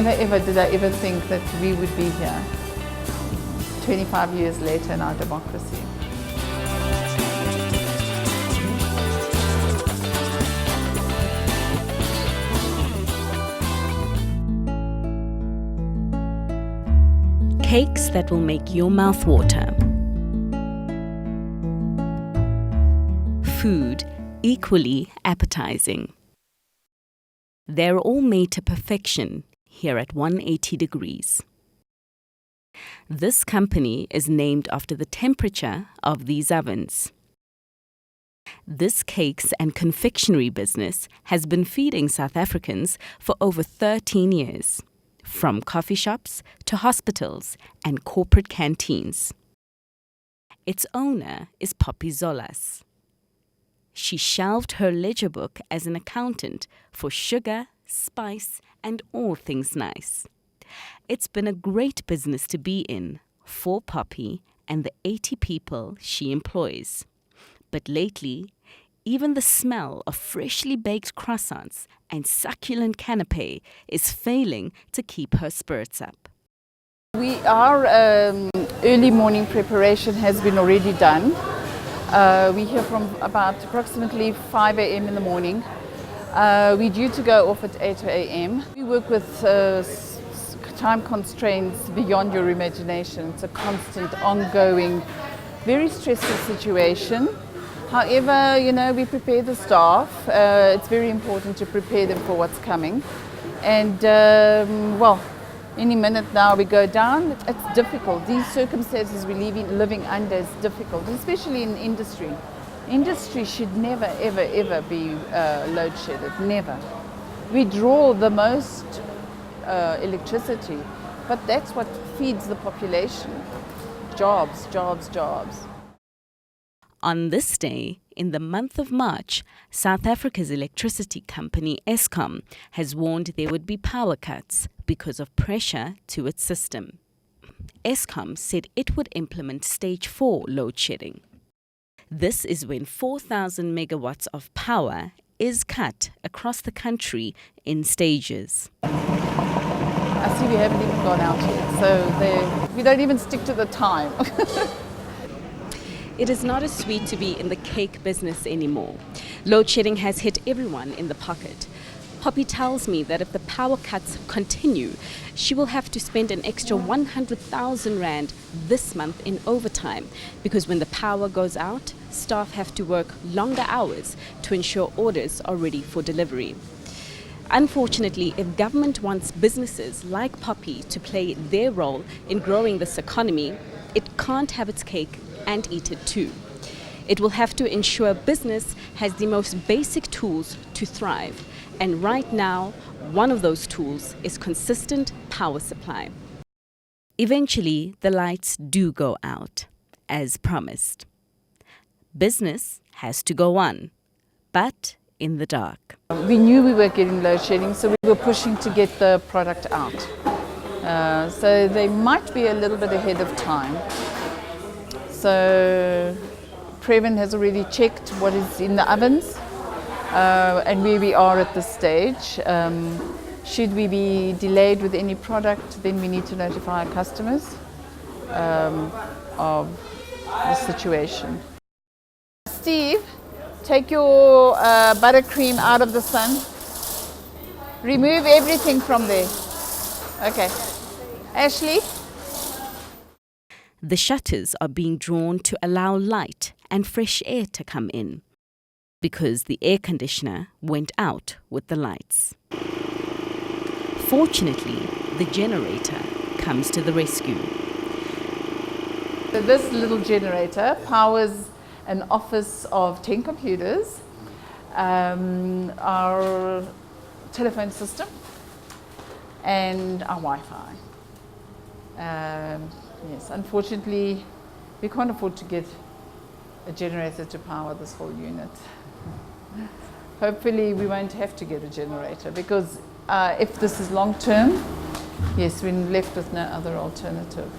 never ever did I ever think that we would be here 25 years later in our democracy. Cakes that will make your mouth water. Food equally appetizing. They're all made to perfection here at 180 degrees. This company is named after the temperature of these ovens. This cakes and confectionery business has been feeding South Africans for over 13 years, from coffee shops to hospitals and corporate canteens. Its owner is Poppy Zolas. She shelved her ledger book as an accountant for sugar, spice, and all things nice. It's been a great business to be in for Poppy and the 80 people she employs. But lately, even the smell of freshly baked croissants and succulent canapé is failing to keep her spirits up. Our early morning preparation has been already done. We're here from about approximately 5 a.m. in the morning. We're due to go off at 8 a.m. We work with time constraints beyond your imagination. It's a constant, ongoing, very stressful situation. However, we prepare the staff. It's very important to prepare them for what's coming. And, any minute now we go down. It's difficult. These circumstances we're living under is difficult, especially in industry. Industry should never, ever, ever be load-shedded, never. We draw the most electricity, but that's what feeds the population. Jobs, jobs, jobs. On this day, in the month of March, South Africa's electricity company Eskom has warned there would be power cuts because of pressure to its system. Eskom said it would implement stage 4 load shedding. This is when 4,000 megawatts of power is cut across the country in stages. I see we haven't even gone out yet, so we don't even stick to the time. It is not as sweet to be in the cake business anymore. Load shedding has hit everyone in the pocket. Poppy tells me that if the power cuts continue, she will have to spend an extra 100,000 Rand this month in overtime, because when the power goes out, staff have to work longer hours to ensure orders are ready for delivery. Unfortunately, if government wants businesses like Poppy to play their role in growing this economy, it can't have its cake and eat it too. It will have to ensure business has the most basic tools to thrive. And right now, one of those tools is consistent power supply. Eventually, the lights do go out, as promised. Business has to go on, but in the dark. We knew we were getting load shedding, so we were pushing to get the product out. So they might be a little bit ahead of time. So Previn has already checked what is in the ovens and where we are at this stage. Should we be delayed with any product, then we need to notify our customers of the situation. Steve, take your buttercream out of the sun. Remove everything from there. Okay. Ashley? The shutters are being drawn to allow light and fresh air to come in, because the air conditioner went out with the lights. Fortunately, the generator comes to the rescue. So this little generator powers an office of 10 computers, our telephone system, and our Wi-Fi. Yes, unfortunately, we can't afford to get a generator to power this whole unit. Hopefully, we won't have to get a generator, because if this is long term, yes, we're left with no other alternative.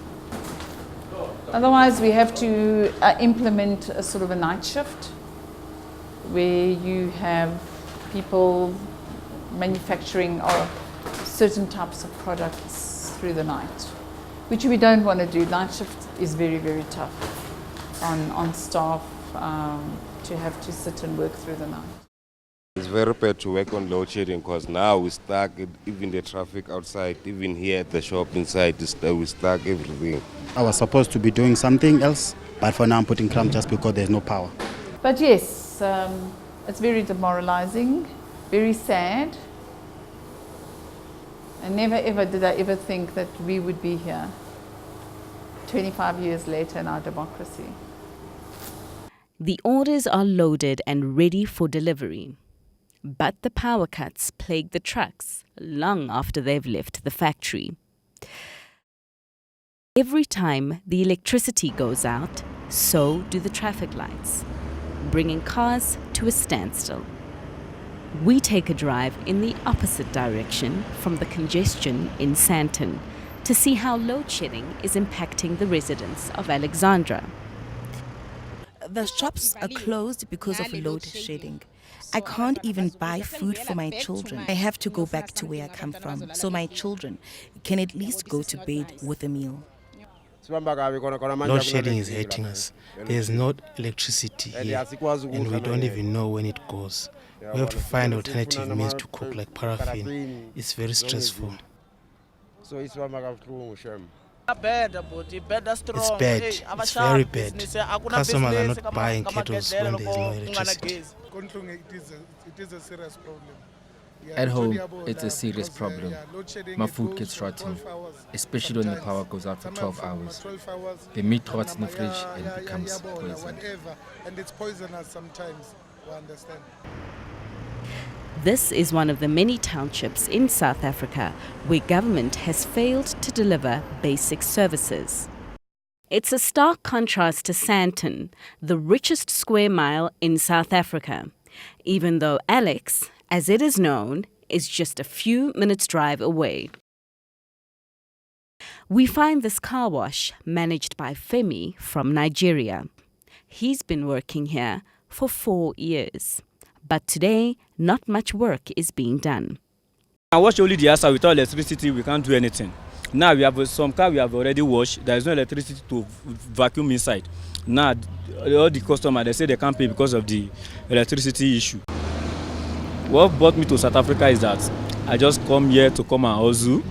Otherwise, we have to implement a sort of a night shift where you have people manufacturing or certain types of products through the night, which we don't want to do. Night shift is very, very tough on staff to have to sit and work through the night. It's very bad to work on load shedding because now we're stuck, even the traffic outside, even here at the shop inside, we're stuck everything. I was supposed to be doing something else, but for now I'm putting cramp just because there's no power. But yes, it's very demoralizing, very sad. And never ever did I ever think that we would be here 25 years later in our democracy. The orders are loaded and ready for delivery. But the power cuts plague the trucks long after they've left the factory. Every time the electricity goes out, so do the traffic lights, bringing cars to a standstill. We take a drive in the opposite direction from the congestion in Sandton to see how load shedding is impacting the residents of Alexandra. The shops are closed because of load shedding. I can't even buy food for my children. I have to go back to where I come from, so my children can at least go to bed with a meal. Load shedding is hurting us. There's no electricity here, and we don't even know when it goes. We have to find alternative means to cook, like paraffin. It's very stressful. It's bad. It's very bad. Customers are not buying kettles when there's no electricity. It is a serious problem. At home, it's a serious problem. My food gets rotten, especially when the power goes out for 12 hours. The meat rots in the fridge and becomes poisoned. And it's poisonous sometimes, you understand? This is one of the many townships in South Africa where government has failed to deliver basic services. It's a stark contrast to Sandton, the richest square mile in South Africa, even though Alex, as it is known, is just a few minutes' drive away. We find this car wash managed by Femi from Nigeria. He's been working here for 4 years. But today, not much work is being done. I wash only the outside. Without electricity, we can't do anything. Now we have some car we have already washed. There is no electricity to vacuum inside. Now all the customers, they say they can't pay because of the electricity issue. What brought me to South Africa is that I just come here to come and hustle,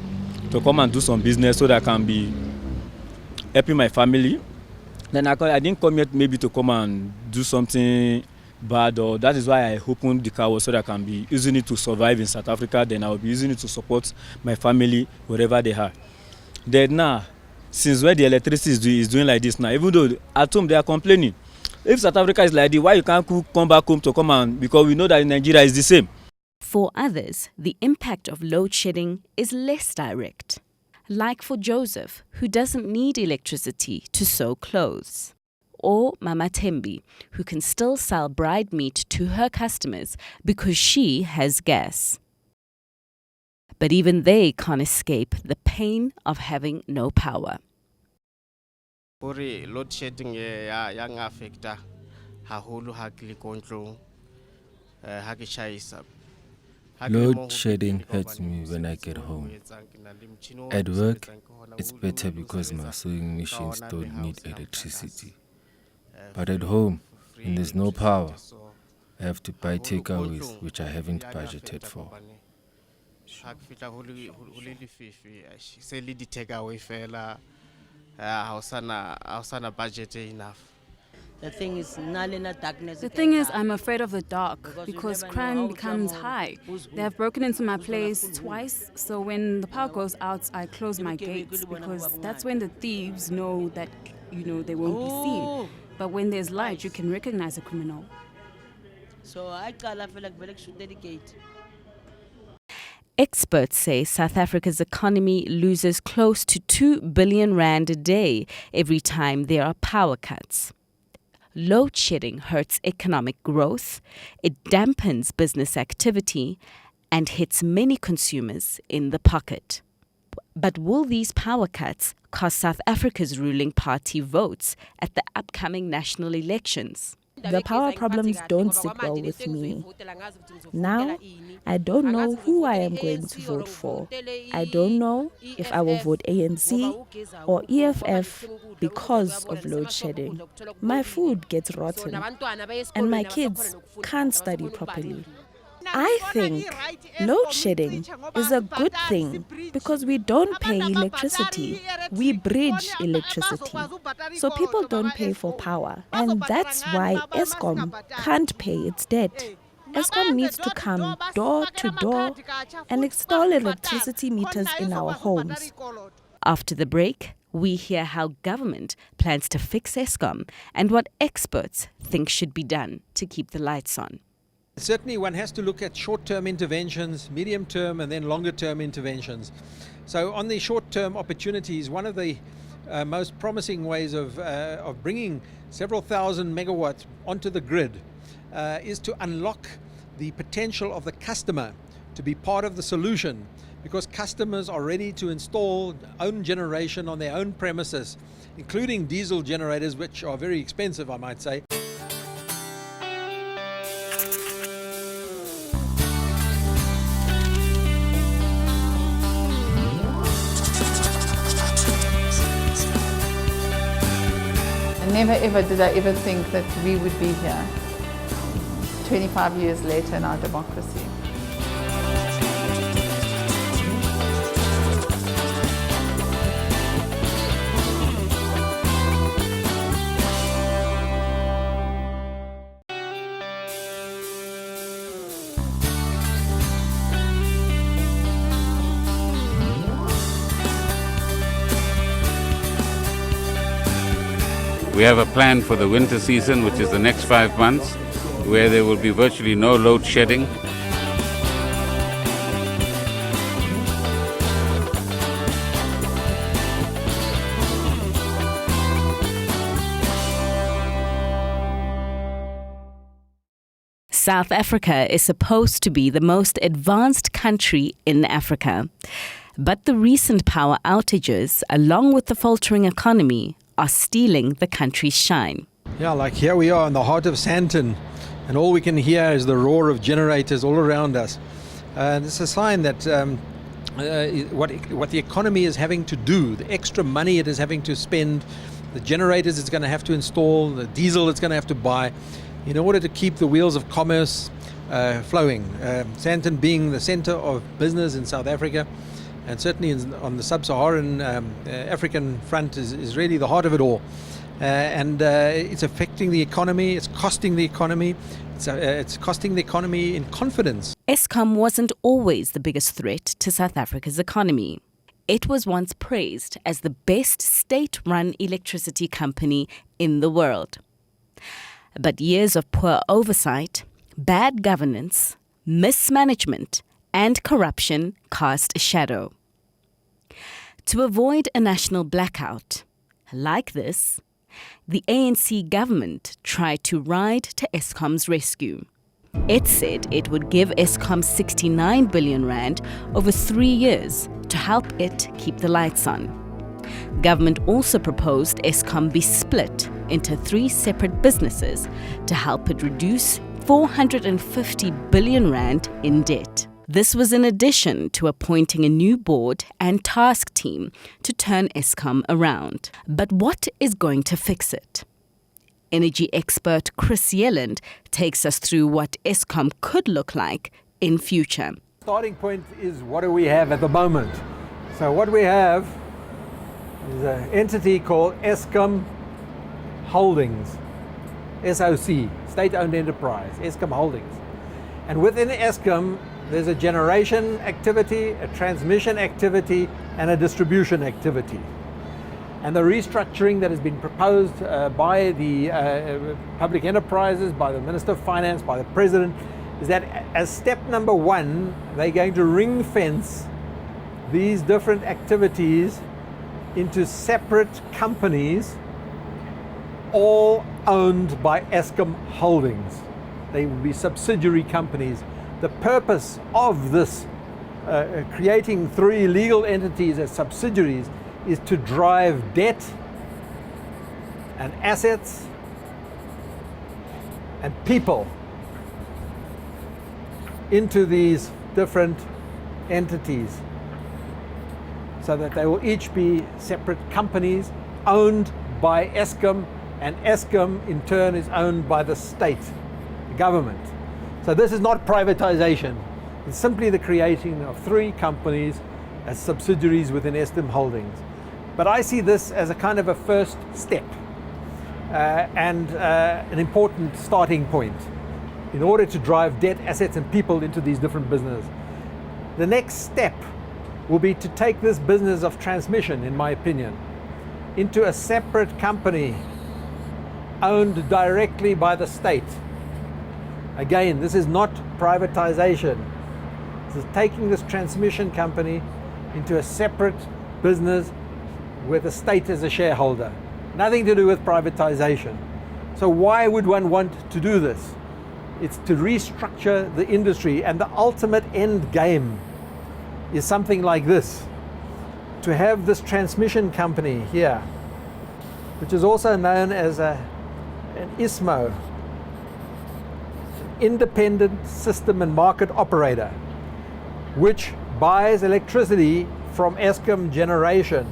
to come and do some business so that I can be helping my family. Then I didn't come here maybe to come and do something bad, or that is why I opened the car wash so that I can be using it to survive in South Africa. Then I will be using it to support my family wherever they are. Then now, since when the electricity is doing like this now, even though at home they are complaining, if South Africa is like this, why you can't come back home to come and, because we know that in Nigeria is the same. For others, the impact of load shedding is less direct. Like for Joseph, who doesn't need electricity to sew clothes. Or Mama Tembi, who can still sell bride meat to her customers because she has gas. But even they can't escape the pain of having no power. Load shedding affecta haholo ha ke le kontlong ha ke chaisa. Load shedding hurts me when I get home. At work, it's better because my sewing machines don't need electricity. But at home, when there's no power, I have to buy takeaways, which I haven't budgeted for. The thing is, I'm afraid of the dark because crime becomes high. They have broken into my place twice, so when the power goes out, I close my gates because that's when the thieves know that, they won't be seen. But when there's light, you can recognize a criminal. So I feel like should dedicate. Experts say South Africa's economy loses close to 2 billion rand a day every time there are power cuts. Load shedding hurts economic growth, it dampens business activity, and hits many consumers in the pocket. But will these power cuts cost South Africa's ruling party votes at the upcoming national elections? The power problems don't sit well with me. Now, I don't know who I am going to vote for. I don't know if I will vote ANC or EFF because of load shedding. My food gets rotten and my kids can't study properly. I think load shedding is a good thing because we don't pay electricity. We bridge electricity. So people don't pay for power. And that's why Eskom can't pay its debt. Eskom needs to come door to door and install electricity meters in our homes. After the break, we hear how government plans to fix Eskom and what experts think should be done to keep the lights on. Certainly one has to look at short-term interventions, medium-term and then longer-term interventions. So on the short-term opportunities, one of the most promising ways of bringing several thousand megawatts onto the grid is to unlock the potential of the customer to be part of the solution, because customers are ready to install own generation on their own premises, including diesel generators, which are very expensive, I might say. Never ever did I ever think that we would be here 25 years later in our democracy. We have a plan for the winter season, which is the next 5 months, where there will be virtually no load shedding. South Africa is supposed to be the most advanced country in Africa. But the recent power outages, along with the faltering economy, are stealing the country's shine. Yeah, like here we are in the heart of Sandton, and all we can hear is the roar of generators all around us. And it's a sign that what the economy is having to do, the extra money it is having to spend, the generators it's going to have to install, the diesel it's going to have to buy, in order to keep the wheels of commerce flowing. Sandton being the center of business in South Africa, and certainly on the sub-Saharan African front is really the heart of it all. And it's affecting the economy, it's costing the economy, it's costing the economy in confidence. Eskom wasn't always the biggest threat to South Africa's economy. It was once praised as the best state-run electricity company in the world. But years of poor oversight, bad governance, mismanagement, and corruption cast a shadow. To avoid a national blackout like this, the ANC government tried to ride to Eskom's rescue. It said it would give Eskom 69 billion rand over 3 years to help it keep the lights on. Government also proposed Eskom be split into 3 separate businesses to help it reduce 450 billion rand in debt. This was in addition to appointing a new board and task team to turn Eskom around. But what is going to fix it? Energy expert Chris Yelland takes us through what Eskom could look like in future. Starting point is, what do we have at the moment? So what we have is an entity called Eskom Holdings, SOC, state-owned enterprise, Eskom Holdings. And within Eskom, there's a generation activity, a transmission activity, and a distribution activity. And the restructuring that has been proposed by the public enterprises, by the Minister of Finance, by the President, is that as step number 1, they're going to ring fence these different activities into separate companies, all owned by Eskom Holdings. They will be subsidiary companies. The purpose of this creating 3 legal entities as subsidiaries is to drive debt and assets and people into these different entities so that they will each be separate companies owned by Eskom, and Eskom in turn is owned by the state, the government. So this is not privatization. It's simply the creating of 3 companies as subsidiaries within Eskom Holdings. But I see this as a kind of a first step and an important starting point in order to drive debt, assets and people into these different businesses. The next step will be to take this business of transmission, in my opinion, into a separate company owned directly by the state. Again, this is not privatization. This is taking this transmission company into a separate business with the state as a shareholder. Nothing to do with privatization. So why would one want to do this? It's to restructure the industry, and the ultimate end game is something like this: to have this transmission company here, which is also known as an ISMO, independent system and market operator, which buys electricity from Eskom generation.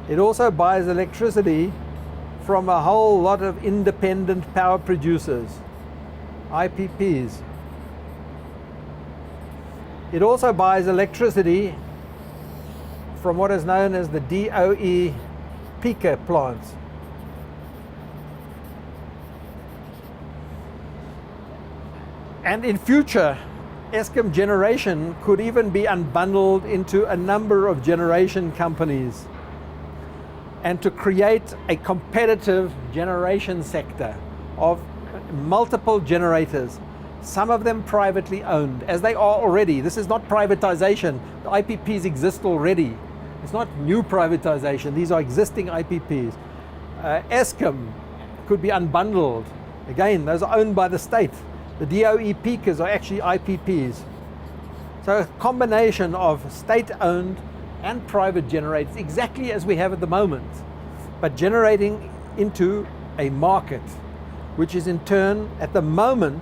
It also buys electricity from a whole lot of independent power producers, IPPs. It also buys electricity from what is known as the DOE peaker plants. And in future, Eskom generation could even be unbundled into a number of generation companies, and to create a competitive generation sector of multiple generators, some of them privately owned, as they are already. This is not privatization. The IPPs exist already. It's not new privatization. These are existing IPPs. Eskom could be unbundled. Again, those are owned by the state. The DOE peakers are actually IPPs. So a combination of state-owned and private generators, exactly as we have at the moment, but generating into a market, which is in turn, at the moment,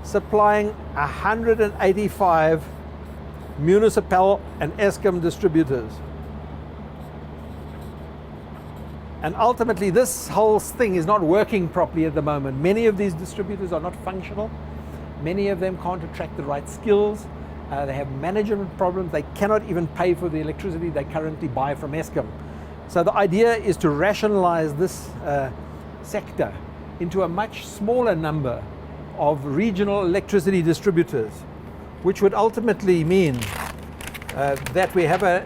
supplying 185 municipal and Eskom distributors. And ultimately, this whole thing is not working properly at the moment. Many of these distributors are not functional. Many of them can't attract the right skills. They have management problems. They cannot even pay for the electricity they currently buy from Eskom. So the idea is to rationalize this sector into a much smaller number of regional electricity distributors, which would ultimately mean that we have a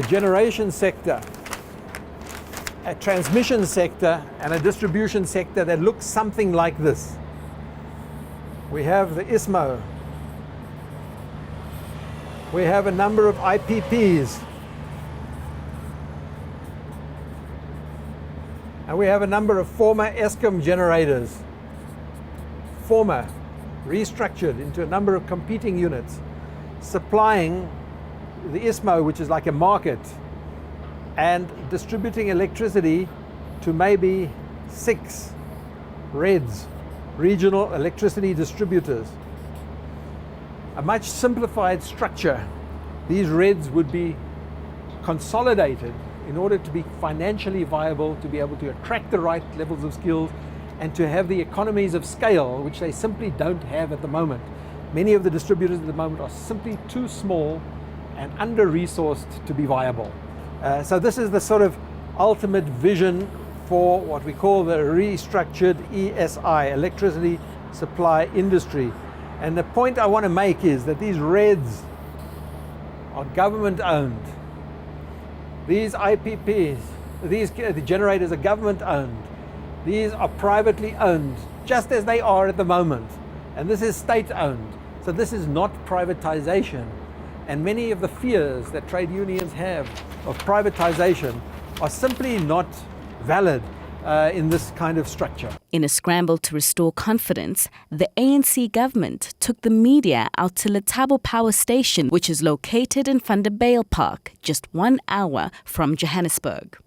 generation sector, a transmission sector, and a distribution sector that looks something like this. We have the ISMO. We have a number of IPPs. And we have a number of former Eskom generators, restructured into a number of competing units, supplying the ISMO, which is like a market, and distributing electricity to maybe 6 REDs, regional electricity distributors. A much simplified structure. These REDs would be consolidated in order to be financially viable, to be able to attract the right levels of skills, and to have the economies of scale, which they simply don't have at the moment. Many of the distributors at the moment are simply too small and under-resourced to be viable. So this is the sort of ultimate vision for what we call the restructured ESI, electricity supply industry. And the point I want to make is that these REDs are government owned. These IPPs, the generators are government owned. These are privately owned, just as they are at the moment. And this is state owned. So this is not privatization. And many of the fears that trade unions have of privatization are simply not valid in this kind of structure. In a scramble to restore confidence, the ANC government took the media out to Letabo Power Station, which is located in Vanderbijl Park, just 1 hour from Johannesburg.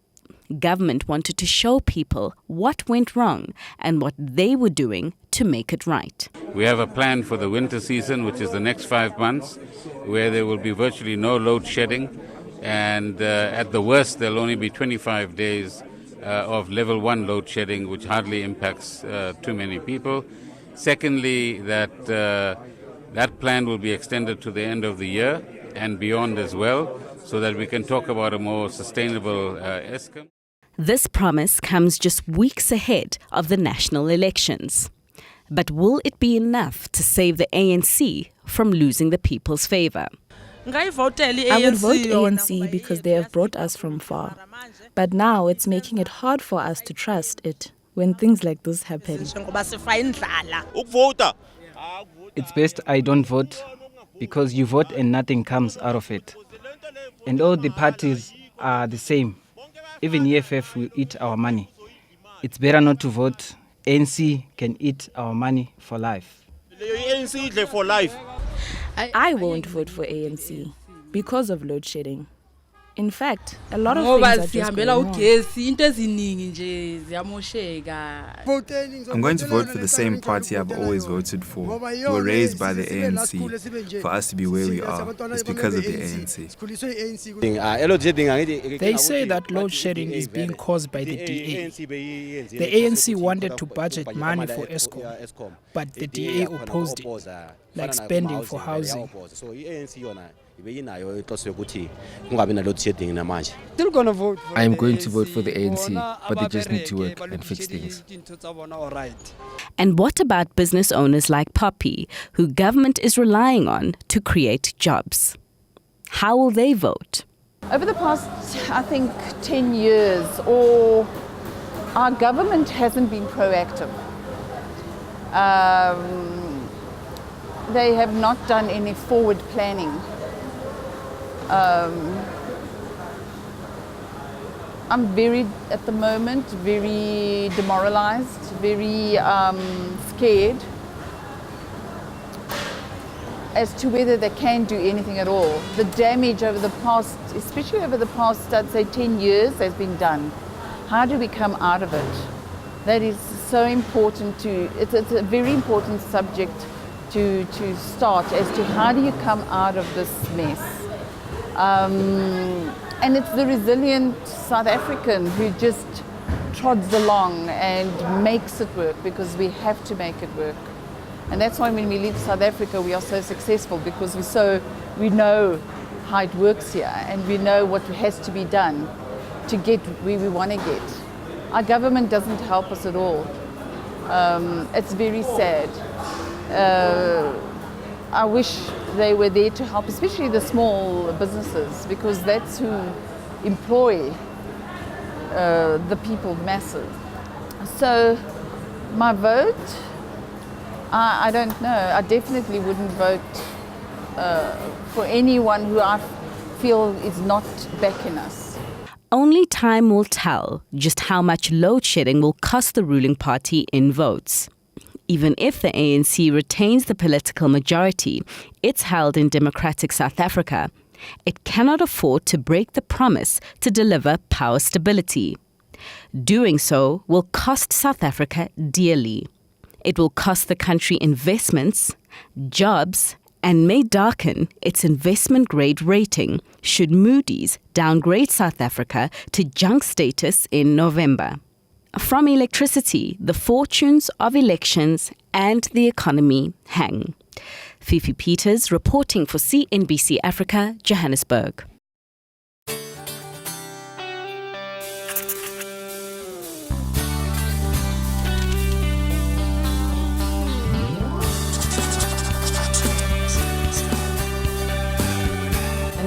Government wanted to show people what went wrong and what they were doing to make it right. We have a plan for the winter season, which is the next 5 months, where there will be virtually no load shedding, and at the worst there'll only be 25 days of level 1 load shedding, which hardly impacts too many people. Secondly, that plan will be extended to the end of the year and beyond as well, so that we can talk about a more sustainable Eskom. This promise comes just weeks ahead of the national elections. But will it be enough to save the ANC from losing the people's favour? I would vote ANC because they have brought us from far. But now it's making it hard for us to trust it when things like this happen. It's best I don't vote because you vote and nothing comes out of it. And all the parties are the same. Even EFF will eat our money. It's better not to vote. ANC can eat our money for life. I won't vote for ANC because of load shedding. In fact, a lot of things are just going wrong. I'm going to vote for the same party I've always voted for. We were raised by the ANC. For us to be where we are, it's because of the ANC. They say that load shedding is being caused by the DA. The ANC wanted to budget money for Eskom, but the DA opposed it, like spending for housing. I'm going to vote for the ANC, but they just need to work and fix things. And what about business owners like Poppy, who government is relying on to create jobs? How will they vote? Over the past, I think, 10 years, our government hasn't been proactive. They have not done any forward planning. I'm at the moment, very demoralized, very scared as to whether they can do anything at all. The damage over the past, especially over the past, I'd say 10 years, has been done. How do we come out of it? That is so important it's a very important subject to start as to how do you come out of this mess. And it's the resilient South African who just trods along and makes it work, because we have to make it work. And that's why when we leave South Africa we are so successful, because we know how it works here and we know what has to be done to get where we want to get. Our government doesn't help us at all. It's very sad. I wish they were there to help, especially the small businesses, because that's who employ the people, the masses. So my vote, I don't know. I definitely wouldn't vote for anyone who I feel is not backing us. Only time will tell just how much load shedding will cost the ruling party in votes. Even if the ANC retains the political majority it's held in democratic South Africa, it cannot afford to break the promise to deliver power stability. Doing so will cost South Africa dearly. It will cost the country investments, jobs, and may darken its investment-grade rating should Moody's downgrade South Africa to junk status in November. From electricity, the fortunes of elections and the economy hang. Fifi Peters reporting for CNBC Africa, Johannesburg.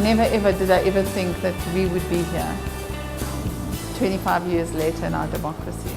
Never ever did I ever think that we would be here 25 years later in our democracy.